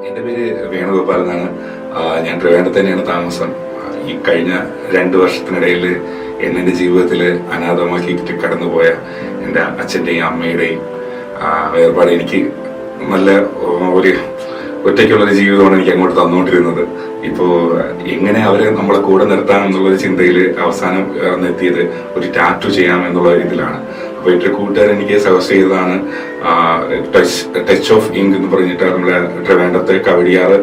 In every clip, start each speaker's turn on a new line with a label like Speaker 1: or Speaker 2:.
Speaker 1: എൻ്റെ പേര് വേണുഗോപാൽ എന്നാണ്. ഞാൻ ട്രിവാൻഡ്രത്ത് തന്നെയാണ് താമസം. ഈ കഴിഞ്ഞ 2 വർഷത്തിനിടയിൽ എൻ്റെ ജീവിതത്തിൽ അനാഥമാക്കിയിട്ട് കടന്നുപോയ എൻ്റെ അച്ഛൻ്റെയും അമ്മയുടെയും വേർപാട് എനിക്ക് നല്ല ഒരു ഒറ്റയ്ക്കുള്ളൊരു ജീവിതമാണ് എനിക്ക് അങ്ങോട്ട് തന്നുകൊണ്ടിരുന്നത്. ഇപ്പോൾ എങ്ങനെ അവരെ നമ്മളെ കൂടെ നിർത്താം എന്നുള്ളൊരു ചിന്തയിൽ അവസാനം എത്തിയത് ഒരു ടാറ്റു ചെയ്യാമെന്നുള്ള ഇതിലാണ്. അപ്പോൾ എൻ്റെ കൂട്ടുകാരൻ എനിക്ക് സജസ്റ്റ് ചെയ്തതാണ് ടച്ച് ഓഫ് ഇങ്ക് എന്ന് പറഞ്ഞിട്ട് നമ്മുടെ ട്രിവാൻഡ്രത്തെ കവടിയാറ്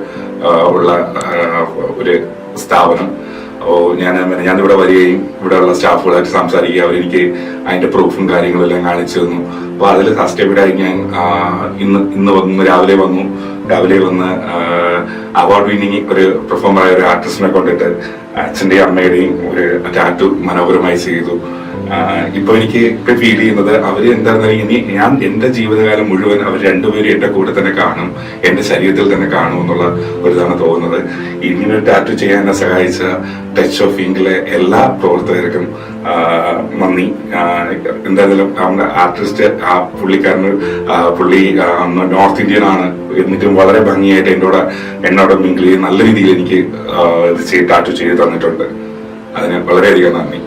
Speaker 1: ഉള്ള ഒരു സ്ഥാപനം. അപ്പോൾ ഞാനിവിടെ വരികയും ഇവിടെയുള്ള സ്റ്റാഫുകളായിട്ട് സംസാരിക്കുകയും അവരെനിക്ക് അതിന്റെ പ്രൂഫും കാര്യങ്ങളെല്ലാം കാണിച്ചു തന്നു. അപ്പോൾ അതിൽ സസ്റ്റൈബിഡായി ഞാൻ ഇന്ന് രാവിലെ വന്ന് അവാർഡ് വിന്നിങ് ഒരു പെർഫോമറായ ഒരു ആർട്ടിസ്റ്റിനെ കൊണ്ടിട്ട് അച്ഛൻ്റെയും അമ്മയുടെയും ഒരു ടാറ്റു മനോഹരമായി ചെയ്തു. ഇപ്പൊ എനിക്ക് ഫീൽ ചെയ്യുന്നത് അവര് എന്താണെന്ന് ഞാൻ എന്റെ ജീവിതകാലം മുഴുവൻ അവർ രണ്ടുപേരും എന്റെ കൂടെ തന്നെ കാണും, എന്റെ ശരീരത്തിൽ തന്നെ കാണും എന്നുള്ള ഒരിതാണ് തോന്നുന്നത്. ഇങ്ങനെ ടാറ്റു ചെയ്യാൻ എന്നെ സഹായിച്ച ടച്ച് ഓഫ് ഇങ്കിലെ എല്ലാ പ്രവർത്തകർക്കും നന്ദി. എന്തായാലും നമ്മുടെ ആർട്ടിസ്റ്റ് പുള്ളി നോർത്ത് ഇന്ത്യൻ ആണ്, എന്നിട്ടും വളരെ ഭംഗിയായിട്ട് എന്നോട് മിങ്കിൾ ചെയ്ത് നല്ല രീതിയിൽ എനിക്ക് ടാറ്റു ചെയ്ത് തന്നിട്ടുണ്ട്. അതിന് വളരെയധികം നന്ദി.